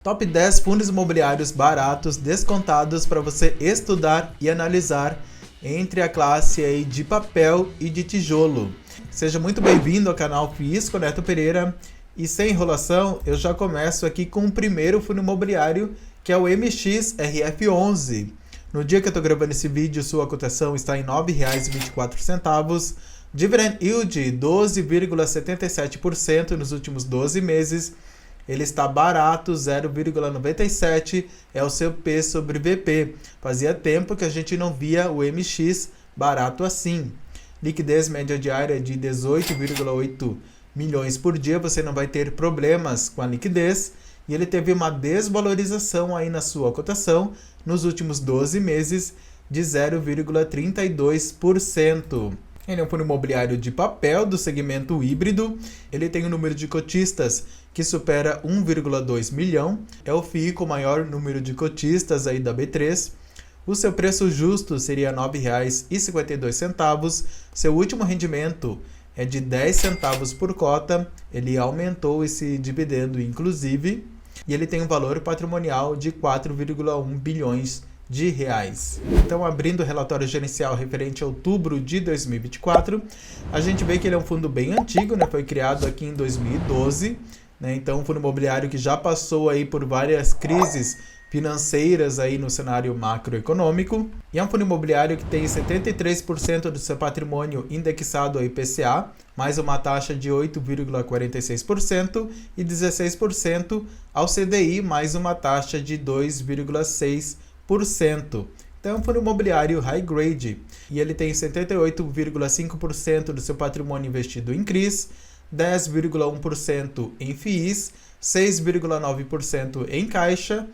Top 10 fundos imobiliários baratos descontados para você estudar e analisar entre a classe aí de papel e de tijolo. Seja muito bem-vindo ao canal Fisco Neto Pereira e sem enrolação eu já começo aqui com o primeiro fundo imobiliário, que é o MXRF11. No dia que eu estou gravando esse vídeo, sua cotação está em R$ 9,24, dividend yield 12,77% nos últimos 12 meses. Ele está barato, 0,97 é o seu P sobre VP. Fazia tempo que a gente não via o MX barato assim. Liquidez média diária de 18,8 milhões por dia, você não vai ter problemas com a liquidez. E ele teve uma desvalorização aí na sua cotação nos últimos 12 meses de 0,32%. Ele é um fundo imobiliário de papel do segmento híbrido. Ele tem um número de cotistas que supera 1,2 milhão. É o FII com o maior número de cotistas aí da B3. O seu preço justo seria R$ 9,52. Seu último rendimento é de 10 centavos por cota. Ele aumentou esse dividendo, inclusive. E ele tem um valor patrimonial de 4,1 bilhões de reais. Então, abrindo o relatório gerencial referente a outubro de 2024, a gente vê que ele é um fundo bem antigo, né? Foi criado aqui em 2012, né? Então, um fundo imobiliário que já passou aí por várias crises financeiras aí no cenário macroeconômico. E é um fundo imobiliário que tem 73% do seu patrimônio indexado ao IPCA, mais uma taxa de 8,46% e 16% ao CDI, mais uma taxa de 2,6%. Então é um fundo imobiliário high grade e ele tem 78,5% do seu patrimônio investido em CRIs, 10,1% em FIIs, 6,9% em caixa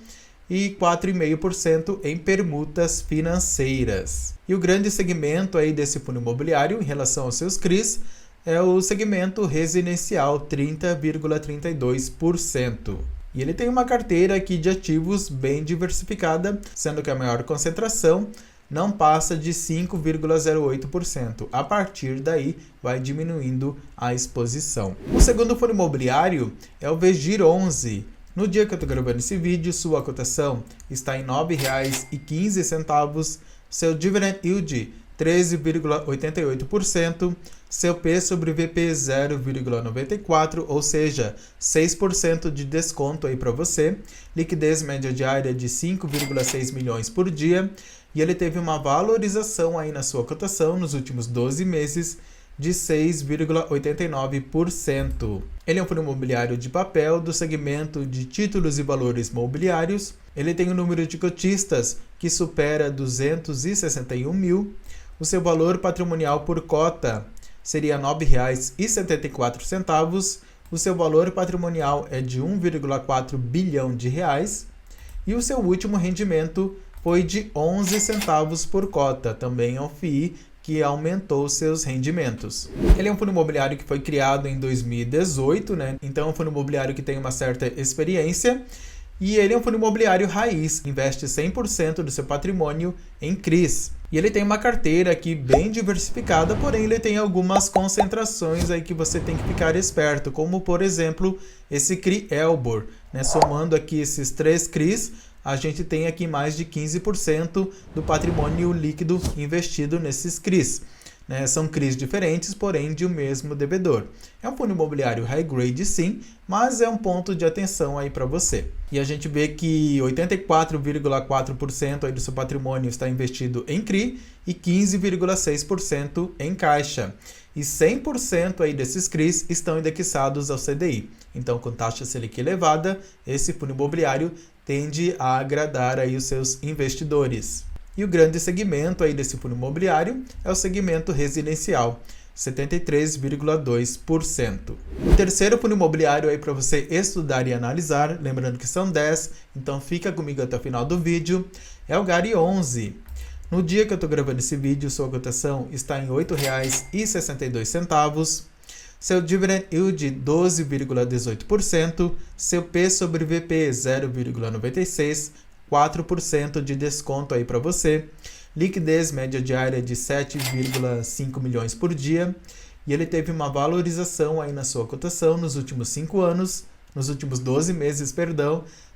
e 4,5% em permutas financeiras. E o grande segmento aí desse fundo imobiliário em relação aos seus CRIs é o segmento residencial, 30,32%. E ele tem uma carteira aqui de ativos bem diversificada, sendo que a maior concentração não passa de 5,08%. A partir daí, vai diminuindo a exposição. O segundo fundo imobiliário é o VGIR11. No dia que eu estou gravando esse vídeo, sua cotação está em R$ 9,15. Seu dividend yield 13,88%, seu P sobre VP 0,94, ou seja, 6% de desconto aí para você, liquidez média diária de 5,6 milhões por dia, e ele teve uma valorização aí na sua cotação nos últimos 12 meses de 6,89%. Ele é um fundo imobiliário de papel do segmento de títulos e valores mobiliários. Ele tem um número de cotistas que supera 261 mil. O seu valor patrimonial por cota seria R$ 9,74. O seu valor patrimonial é de 1,4 bilhão de reais. E o seu último rendimento foi de 11 centavos por cota, também é um FII que aumentou seus rendimentos. Ele é um fundo imobiliário que foi criado em 2018, né? Então é um fundo imobiliário que tem uma certa experiência. E ele é um fundo imobiliário raiz, investe 100% do seu patrimônio em CRIs. E ele tem uma carteira aqui bem diversificada, porém ele tem algumas concentrações aí que você tem que ficar esperto, como por exemplo esse CRI Elbor, né? Somando aqui esses 3 CRIs, a gente tem aqui mais de 15% do patrimônio líquido investido nesses CRIs. Né? São CRIs diferentes, porém de um mesmo devedor. É um fundo imobiliário high grade sim, mas é um ponto de atenção aí para você. E a gente vê que 84,4% aí do seu patrimônio está investido em CRI e 15,6% em caixa. E 100% aí desses CRIs estão indexados ao CDI. Então, com taxa Selic elevada, esse fundo imobiliário tende a agradar aí os seus investidores. E o grande segmento aí desse fundo imobiliário é o segmento residencial, 73,2%. O terceiro fundo imobiliário aí para você estudar e analisar, lembrando que são 10, então fica comigo até o final do vídeo, é o GARI11. No dia que eu estou gravando esse vídeo, sua cotação está em R$ 8,62. Seu dividend yield 12,18%, seu P sobre VP 0,96%, 4% de desconto aí para você, liquidez média diária de 7,5 milhões por dia, e ele teve uma valorização aí na sua cotação nos últimos 5 anos, nos últimos 12 meses,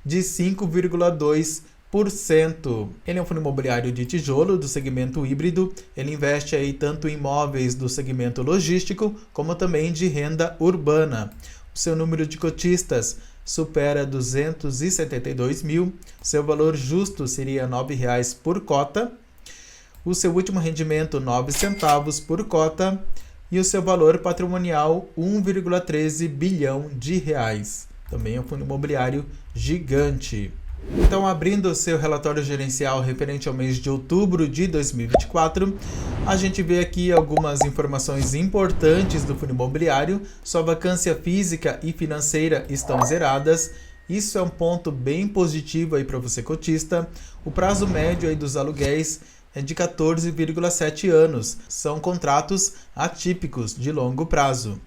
de 5,2%. Ele é um fundo imobiliário de tijolo do segmento híbrido. Ele investe aí tanto em imóveis do segmento logístico como também de renda urbana. O seu número de cotistas supera 272 mil. Seu valor justo seria R$ 9,00 por cota. O seu último rendimento, 9 centavos por cota. E o seu valor patrimonial, 1,13 bilhão de reais. Também é um fundo imobiliário gigante. Então, abrindo o seu relatório gerencial referente ao mês de outubro de 2024, a gente vê aqui algumas informações importantes do fundo imobiliário. Sua vacância física e financeira estão zeradas. Isso é um ponto bem positivo aí para você cotista. O prazo médio aí dos aluguéis é de 14,7 anos. São contratos atípicos de longo prazo.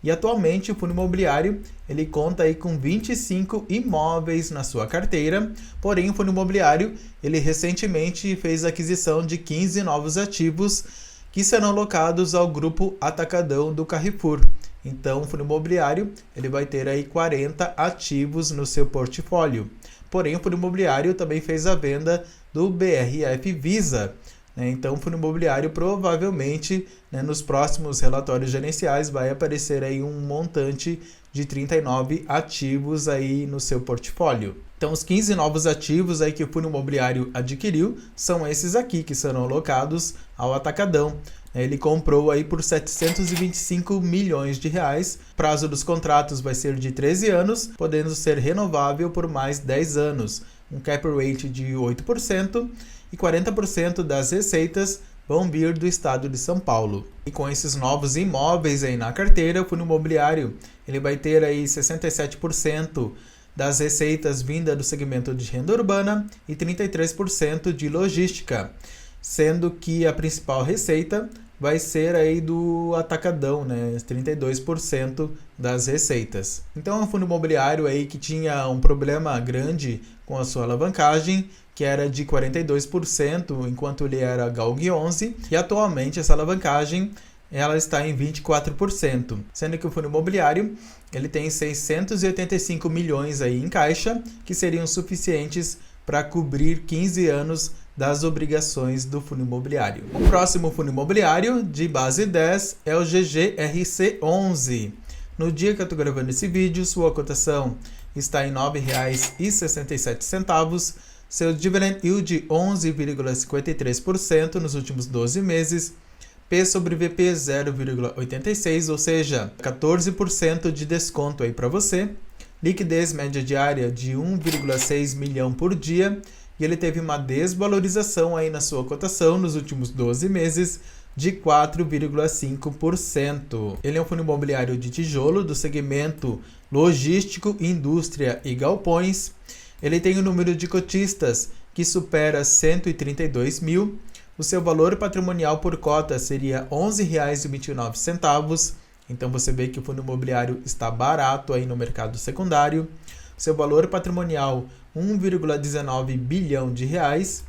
E atualmente o fundo imobiliário ele conta aí com 25 imóveis na sua carteira, porém o fundo imobiliário ele recentemente fez a aquisição de 15 novos ativos que serão alocados ao grupo Atacadão do Carrefour. Então o fundo imobiliário ele vai ter aí 40 ativos no seu portfólio. Porém o fundo imobiliário também fez a venda do BRF Visa. Então o fundo imobiliário provavelmente nos próximos relatórios gerenciais vai aparecer aí um montante de 39 ativos aí no seu portfólio. Então os 15 novos ativos aí que o fundo imobiliário adquiriu são esses aqui que serão alocados ao Atacadão. Ele comprou aí por 725 milhões de reais. O prazo dos contratos vai ser de 13 anos, podendo ser renovável por mais 10 anos. Um cap rate de 8% e 40% das receitas vão vir do estado de São Paulo. E com esses novos imóveis aí na carteira, o fundo imobiliário ele vai ter aí 67% das receitas vinda do segmento de renda urbana e 33% de logística, sendo que a principal receita vai ser aí do Atacadão, 32% das receitas. Então é um fundo imobiliário aí que tinha um problema grande com a sua alavancagem, que era de 42%, enquanto ele era Galg 11, e atualmente essa alavancagem ela está em 24%, sendo que o fundo imobiliário ele tem 685 milhões aí em caixa, que seriam suficientes para cobrir 15 anos das obrigações do fundo imobiliário. O próximo fundo imobiliário de base 10 é o GGRC11. No dia que eu estou gravando esse vídeo, sua cotação está em R$ 9,67, seu dividend yield 11,53% nos últimos 12 meses, P sobre VP 0,86, ou seja, 14% de desconto aí para você, liquidez média diária de 1,6 milhão por dia, e ele teve uma desvalorização aí na sua cotação nos últimos 12 meses de 4,5%. Ele é um fundo imobiliário de tijolo do segmento logístico, indústria e galpões. Ele tem um número de cotistas que supera 132 mil. O seu valor patrimonial por cota seria R$ 11,29. Então você vê que o fundo imobiliário está barato aí no mercado secundário. Seu valor patrimonial 1,19 bilhão de reais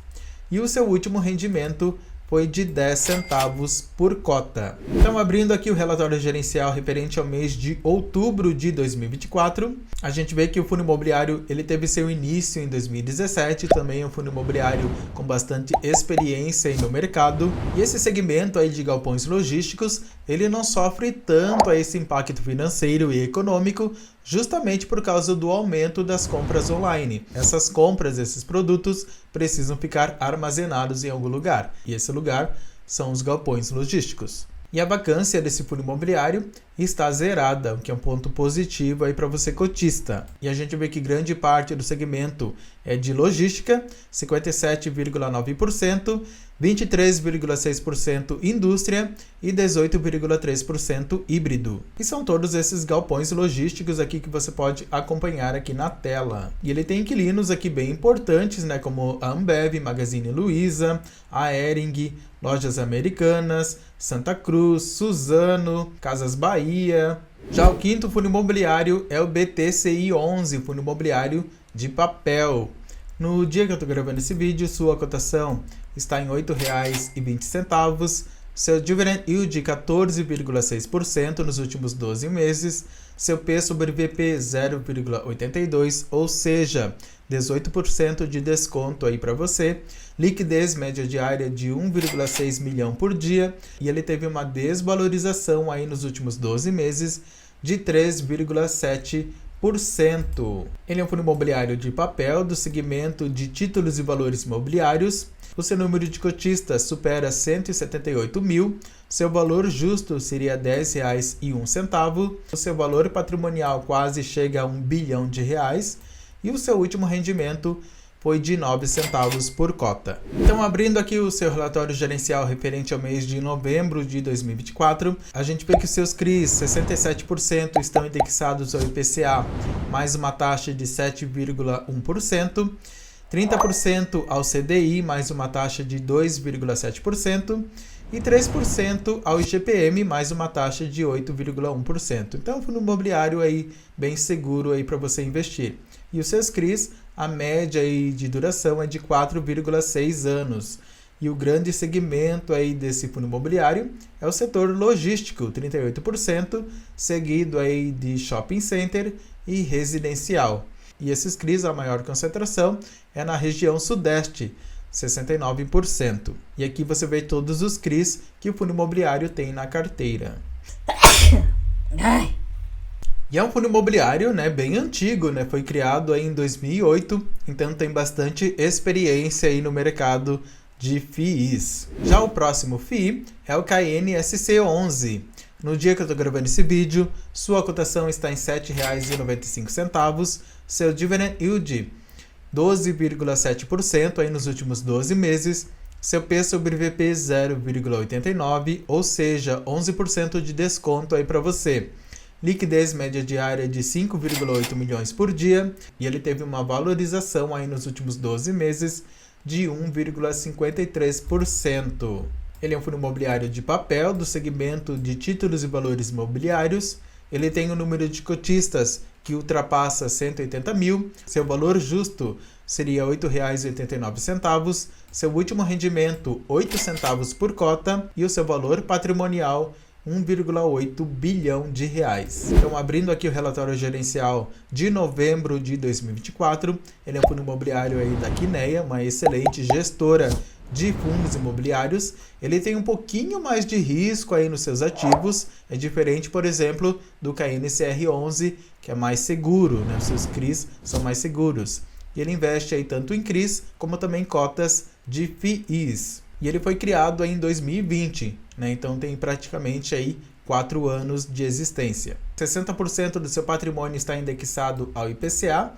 e o seu último rendimento foi de 10 centavos por cota. Então, abrindo aqui o relatório gerencial referente ao mês de outubro de 2024, a gente vê que o fundo imobiliário ele teve seu início em 2017, também é um fundo imobiliário com bastante experiência aí no mercado, e esse segmento aí de galpões logísticos, ele não sofre tanto a esse impacto financeiro e econômico, justamente por causa do aumento das compras online. Essas compras, esses produtos, precisam ficar armazenados em algum lugar. E esse lugar são os galpões logísticos. E a vacância desse fundo imobiliário está zerada, o que é um ponto positivo aí para você cotista. E a gente vê que grande parte do segmento é de logística, 57,9%, 23,6% indústria e 18,3% híbrido. E são todos esses galpões logísticos aqui que você pode acompanhar aqui na tela. E ele tem inquilinos aqui bem importantes, como a Ambev, Magazine Luiza, a Hering, Lojas Americanas, Santa Cruz, Suzano, Casas Bahia. Já o quinto fundo imobiliário é o BTCI 11, fundo imobiliário de papel. No dia que eu estou gravando esse vídeo, sua cotação está em R$ 8,20, seu dividend yield 14,6% nos últimos 12 meses, seu P sobre VP 0,82, ou seja, 18% de desconto aí para você, liquidez média diária de 1,6 milhão por dia, e ele teve uma desvalorização aí nos últimos 12 meses de 3,7%. Ele é um fundo imobiliário de papel do segmento de títulos e valores imobiliários. O seu número de cotistas supera 178 mil, seu valor justo seria R$ 10,01, o seu valor patrimonial quase chega a R$ 1 bilhão e o seu último rendimento foi de 9 centavos por cota. Então, abrindo aqui o seu relatório gerencial referente ao mês de novembro de 2024, a gente vê que os seus CRIs, 67% estão indexados ao IPCA, mais uma taxa de 7,1%, 30% ao CDI, mais uma taxa de 2,7%, e 3% ao IGPM, mais uma taxa de 8,1%. Então, fundo imobiliário aí bem seguro aí para você investir. E os seus CRIs, a média aí de duração é de 4,6 anos. E o grande segmento aí desse fundo imobiliário é o setor logístico, 38%, seguido aí de shopping center e residencial. E esses CRIs, a maior concentração é na região sudeste, 69%. E aqui você vê todos os CRIs que o fundo imobiliário tem na carteira. E é um fundo imobiliário, bem antigo, Foi criado aí em 2008, então tem bastante experiência aí no mercado de FIIs. Já o próximo FII é o KNSC11. No dia que eu estou gravando esse vídeo, sua cotação está em R$ 7,95, seu dividend yield 12,7% aí nos últimos 12 meses, seu P sobre VP 0,89, ou seja, 11% de desconto aí para você. Liquidez média diária de 5,8 milhões por dia, e ele teve uma valorização aí nos últimos 12 meses de 1,53%. Ele é um fundo imobiliário de papel do segmento de títulos e valores imobiliários. Ele tem um número de cotistas que ultrapassa 180 mil, seu valor justo seria R$ 8,89, seu último rendimento 8 centavos por cota e o seu valor patrimonial 1,8 bilhão de reais. Então, abrindo aqui o relatório gerencial de novembro de 2024, ele é um fundo imobiliário aí da Kinea, uma excelente gestora de fundos imobiliários. Ele tem um pouquinho mais de risco aí nos seus ativos, é diferente, por exemplo, do KNCR11, que é mais seguro, Os seus CRIs são mais seguros. E ele investe aí tanto em CRIs como também em cotas de FIIs. E ele foi criado aí em 2020, Então tem praticamente aí 4 anos de existência. 60% do seu patrimônio está indexado ao IPCA,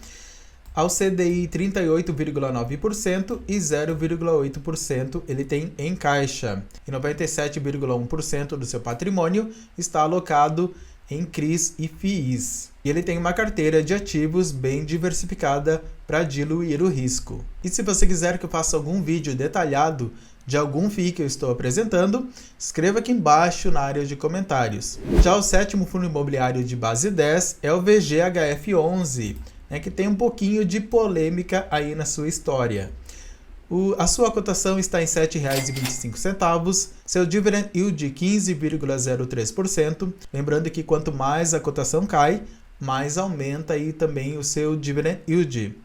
ao CDI 38,9% e 0,8% ele tem em caixa. E 97,1% do seu patrimônio está alocado em CRIs e FIIs. E ele tem uma carteira de ativos bem diversificada para diluir o risco. E se você quiser que eu faça algum vídeo detalhado de algum FII que eu estou apresentando, escreva aqui embaixo na área de comentários. Já o sétimo fundo imobiliário de base 10 é o VGHF11, que tem um pouquinho de polêmica aí na sua história. A sua cotação está em R$ 7,25, seu dividend yield 15,03%, lembrando que quanto mais a cotação cai, mais aumenta aí também o seu dividend yield.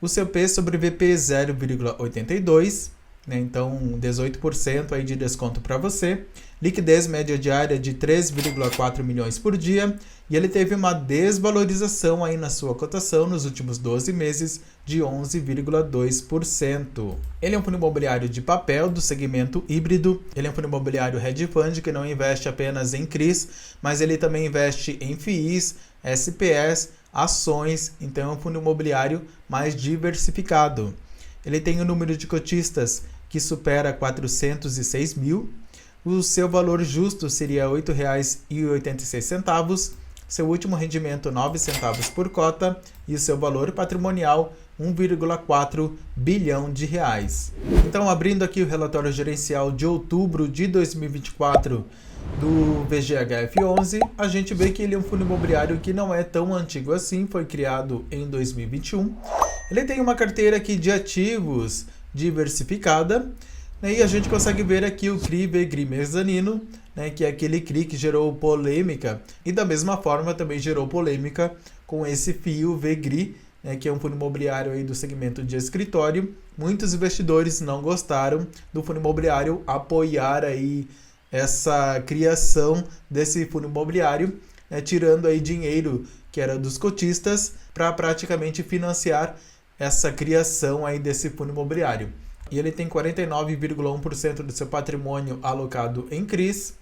O seu P sobre VP 0,82, então 18% aí de desconto para você. Liquidez média diária de 3,4 milhões por dia, e ele teve uma desvalorização aí na sua cotação nos últimos 12 meses de 11,2%. Ele é um fundo imobiliário de papel do segmento híbrido. Ele é um fundo imobiliário hedge fund que não investe apenas em CRIs, mas ele também investe em FIIs, SPS, ações, então é um fundo imobiliário mais diversificado. Ele tem um número de cotistas que supera 406 mil, o seu valor justo seria R$ 8,86, seu último rendimento 9 centavos por cota e o seu valor patrimonial 1,4 bilhão de reais. Então, abrindo aqui o relatório gerencial de outubro de 2024 do VGHF11, a gente vê que ele é um fundo imobiliário que não é tão antigo assim, foi criado em 2021. Ele tem uma carteira aqui de ativos diversificada. E a gente consegue ver aqui o CRI VEGRI mezanino, né, que é aquele CRI que gerou polêmica, e da mesma forma também gerou polêmica com esse FII VEGRI, né, que é um fundo imobiliário aí do segmento de escritório. Muitos investidores não gostaram do fundo imobiliário apoiar aí essa criação desse fundo imobiliário, né, tirando aí dinheiro que era dos cotistas para praticamente financiar essa criação aí desse fundo imobiliário. E ele tem 49,1% do seu patrimônio alocado em CRIs,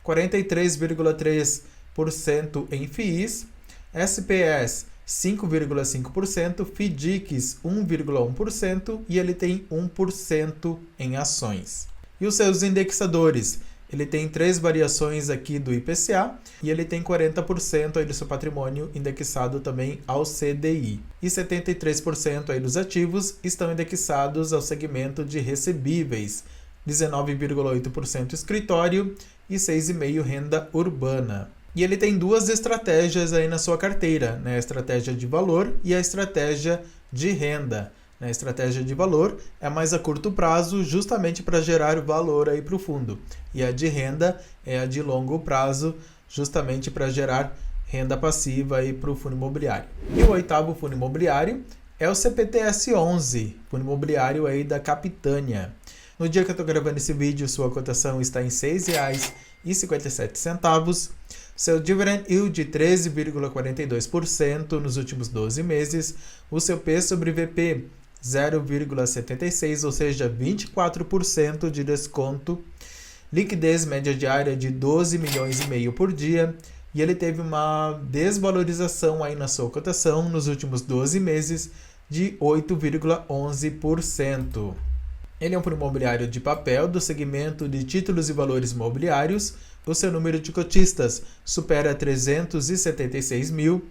43,3% em FIIs, SPS 5,5%, FDICs 1,1% e ele tem 1% em ações. E os seus indexadores? Ele tem 3 variações aqui do IPCA e ele tem 40% aí do seu patrimônio indexado também ao CDI. E 73% aí dos ativos estão indexados ao segmento de recebíveis, 19,8% escritório e 6,5% renda urbana. E ele tem 2 estratégias aí na sua carteira, né? A estratégia de valor e a estratégia de renda. A estratégia de valor é mais a curto prazo, justamente para gerar valor aí para o fundo. E a de renda é a de longo prazo, justamente para gerar renda passiva aí para o fundo imobiliário. E o 8º fundo imobiliário é o CPTS11, fundo imobiliário aí da Capitânia. No dia que eu estou gravando esse vídeo, sua cotação está em R$ 6,57. Seu dividend yield de 13,42% nos últimos 12 meses. O seu P sobre VP 0,76, ou seja, 24% de desconto. Liquidez média diária de 12 milhões e meio por dia. E ele teve uma desvalorização aí na sua cotação nos últimos 12 meses de 8,11%. Ele é um fundo imobiliário de papel do segmento de títulos e valores imobiliários. O seu número de cotistas supera 376 mil.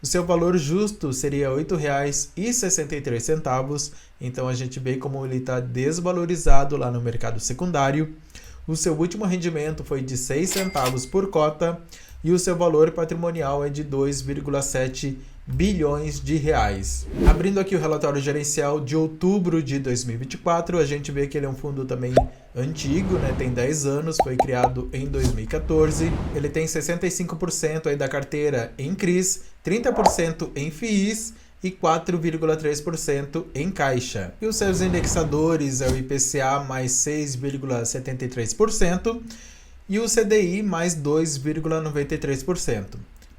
O seu valor justo seria R$ 8,63. Então a gente vê como ele está desvalorizado lá no mercado secundário. O seu último rendimento foi de 6 centavos por cota e o seu valor patrimonial é de 2,7 bilhões de reais. Abrindo aqui o relatório gerencial de outubro de 2024, a gente vê que ele é um fundo também antigo, né? Tem 10 anos, foi criado em 2014. Ele tem 65% aí da carteira em CRIs, 30% em FIIs e 4,3% em caixa. E os seus indexadores é o IPCA mais 6,73% e o CDI mais 2,93%.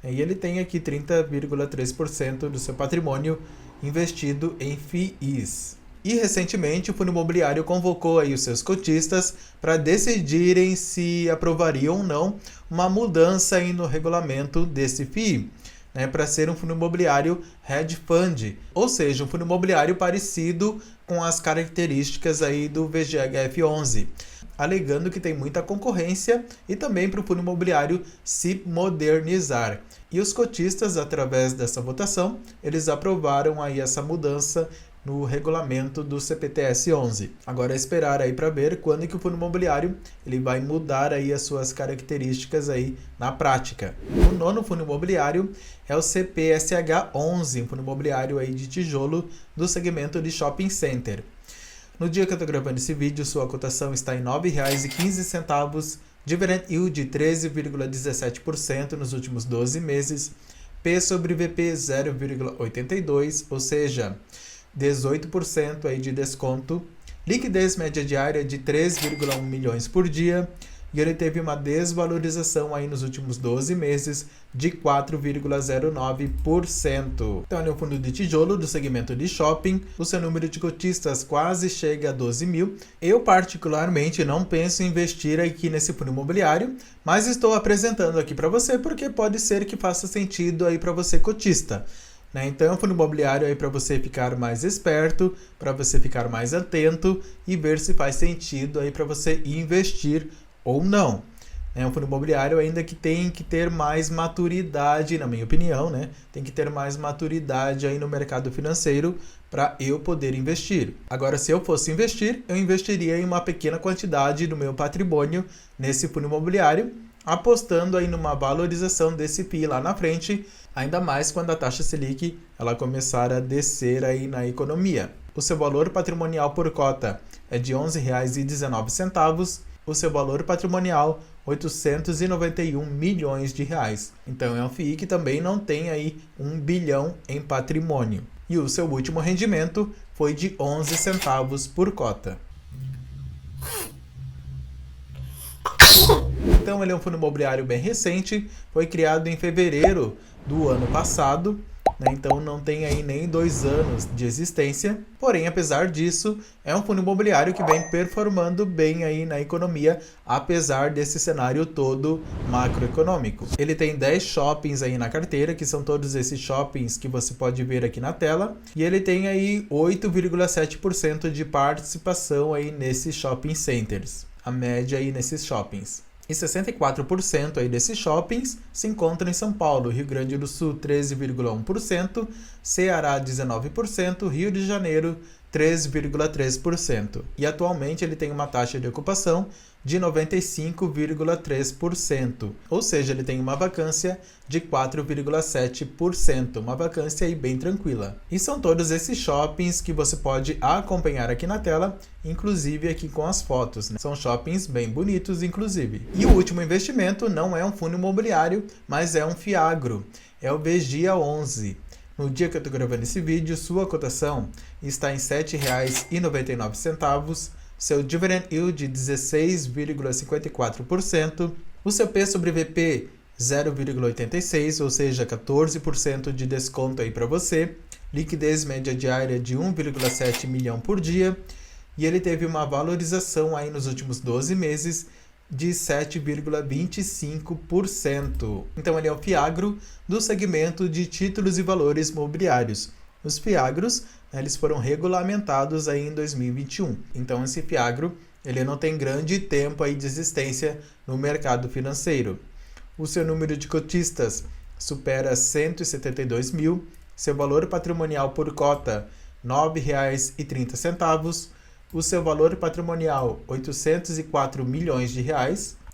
E ele tem aqui 30,3% do seu patrimônio investido em FIIs. E recentemente o fundo imobiliário convocou aí os seus cotistas para decidirem se aprovariam ou não uma mudança aí no regulamento desse FII, né, para ser um fundo imobiliário hedge fund, ou seja, um fundo imobiliário parecido com as características aí do VGHF11, alegando que tem muita concorrência e também para o fundo imobiliário se modernizar. E os cotistas, através dessa votação, eles aprovaram aí essa mudança no regulamento do CPTS11. Agora é esperar aí para ver quando que o fundo imobiliário ele vai mudar aí as suas características aí na prática. O 9º fundo imobiliário é o CPSH11, um fundo imobiliário aí de tijolo do segmento de shopping center. No dia que eu estou gravando esse vídeo, sua cotação está em R$ 9,15, dividend yield de 13,17% nos últimos 12 meses, P sobre VP 0,82, ou seja, 18% aí de desconto, liquidez média diária de 3,1 milhões por dia, e ele teve uma desvalorização aí nos últimos 12 meses de 4,09%. Então ele é um fundo de tijolo do segmento de shopping, o seu número de cotistas quase chega a 12 mil. Eu particularmente não penso em investir aqui nesse fundo imobiliário, mas estou apresentando aqui para você porque pode ser que faça sentido aí para você cotista. Então é um fundo imobiliário aí para você ficar mais esperto, para você ficar mais atento e ver se faz sentido aí para você investir ou não. É um fundo imobiliário ainda que tem que ter mais maturidade, na minha opinião, né? Tem que ter mais maturidade aí no mercado financeiro para eu poder investir. Agora, se eu fosse investir, eu investiria em uma pequena quantidade do meu patrimônio nesse fundo imobiliário, apostando aí numa valorização desse FII lá na frente ainda mais quando a taxa Selic ela começar a descer aí na economia. O seu valor patrimonial por cota é de R$ 11,19, o seu valor patrimonial R$ 891 milhões. Então é um FII que também não tem aí 1 bilhão em patrimônio. E o seu último rendimento foi de 11 centavos por cota. Então ele é um fundo imobiliário bem recente, foi criado em fevereiro do ano passado, né? Então não tem aí nem 2 anos de existência. Porém, apesar disso, é um fundo imobiliário que vem performando bem aí na economia, apesar desse cenário todo macroeconômico. Ele tem 10 shoppings aí na carteira, que são todos esses shoppings que você pode ver aqui na tela, e ele tem aí 8,7% de participação aí nesses shopping centers, a média aí nesses shoppings. E 64% aí desses shoppings se encontram em São Paulo, Rio Grande do Sul 13,1%, Ceará 19%, Rio de Janeiro 13,3%. E atualmente ele tem uma taxa de ocupação de 95,3%, ou seja, ele tem uma vacância de 4,7%, uma vacância aí bem tranquila. E são todos esses shoppings que você pode acompanhar aqui na tela, inclusive aqui com as fotos, né? São shoppings bem bonitos, inclusive. E o último investimento não é um fundo imobiliário, mas é um fiagro, é o Vigia 11. No dia que eu estou gravando esse vídeo, sua cotação está em R$ 7,99, seu dividend yield de 16,54%, o seu P sobre VP 0,86, ou seja, 14% de desconto aí para você, liquidez média diária de 1,7 milhão por dia, e ele teve uma valorização aí nos últimos 12 meses de 7,25%. Então ele é o fiagro do segmento de títulos e valores mobiliários. Os fiagros, eles foram regulamentados aí em 2021. Então esse fiagro, ele não tem grande tempo aí de existência no mercado financeiro. O seu número de cotistas supera 172 mil, seu valor patrimonial por cota R$ 9,30, o seu valor patrimonial R$ 804 milhões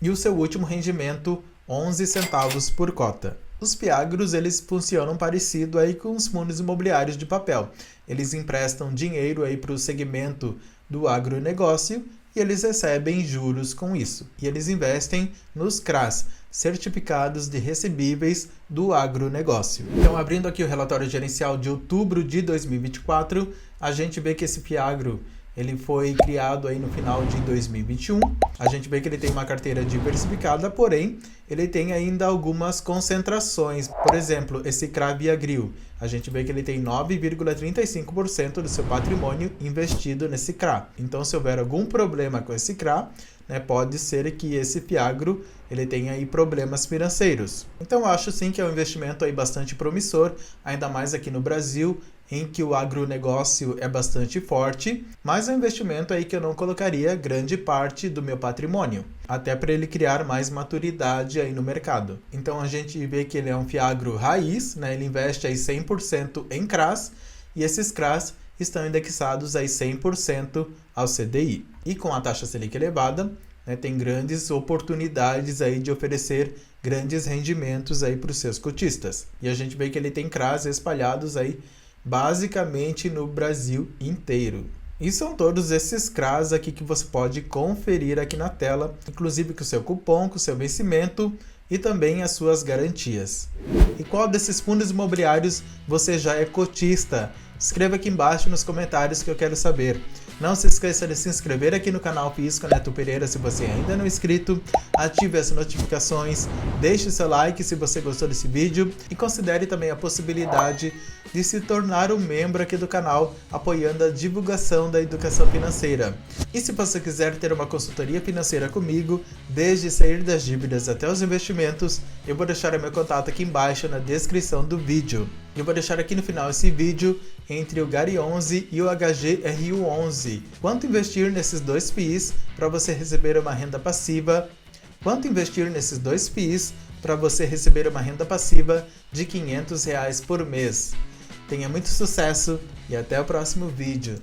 e o seu último rendimento 11 centavos por cota. Os fiagros, eles funcionam parecido aí com os fundos imobiliários de papel. Eles emprestam dinheiro aí para o segmento do agronegócio e eles recebem juros com isso. E eles investem nos CRAs, certificados de recebíveis do agronegócio. Então, abrindo aqui o relatório gerencial de outubro de 2024, a gente vê que esse fiagro ele foi criado aí no final de 2021. A gente vê que ele tem uma carteira diversificada, porém, ele tem ainda algumas concentrações. Por exemplo, esse CRA Viagril, a gente vê que ele tem 9,35% do seu patrimônio investido nesse CRA. Então, se houver algum problema com esse CRA, né, pode ser que esse fiagro ele tenha aí problemas financeiros. Então, eu acho sim que é um investimento aí bastante promissor, ainda mais aqui no Brasil, em que o agronegócio é bastante forte, mas é um investimento aí que eu não colocaria grande parte do meu patrimônio, até para ele criar mais maturidade aí no mercado. Então a gente vê que ele é um fiagro raiz, né? Ele investe aí 100% em CRAs, e esses CRAs estão indexados aí 100% ao CDI. E com a taxa Selic elevada, né, tem grandes oportunidades aí de oferecer grandes rendimentos aí para os seus cotistas. E a gente vê que ele tem CRAs espalhados aí basicamente no Brasil inteiro. E são todos esses CRAs aqui que você pode conferir aqui na tela, inclusive com o seu cupom, com o seu vencimento e também as suas garantias. E qual desses fundos imobiliários você já é cotista? Escreva aqui embaixo nos comentários que eu quero saber. Não se esqueça de se inscrever aqui no canal Físico Neto Pereira se você ainda não é inscrito, ative as notificações, deixe seu like se você gostou desse vídeo e considere também a possibilidade de se tornar um membro aqui do canal, apoiando a divulgação da educação financeira. E se você quiser ter uma consultoria financeira comigo, desde sair das dívidas até os investimentos, eu vou deixar o meu contato aqui embaixo na descrição do vídeo. Eu vou deixar aqui no final esse vídeo entre o GARI 11 e o HGRU 11. Quanto investir nesses dois FIIs para você receber uma renda passiva? Quanto investir nesses dois FIIs para você receber uma renda passiva de R$ 500 por mês? Tenha muito sucesso e até o próximo vídeo.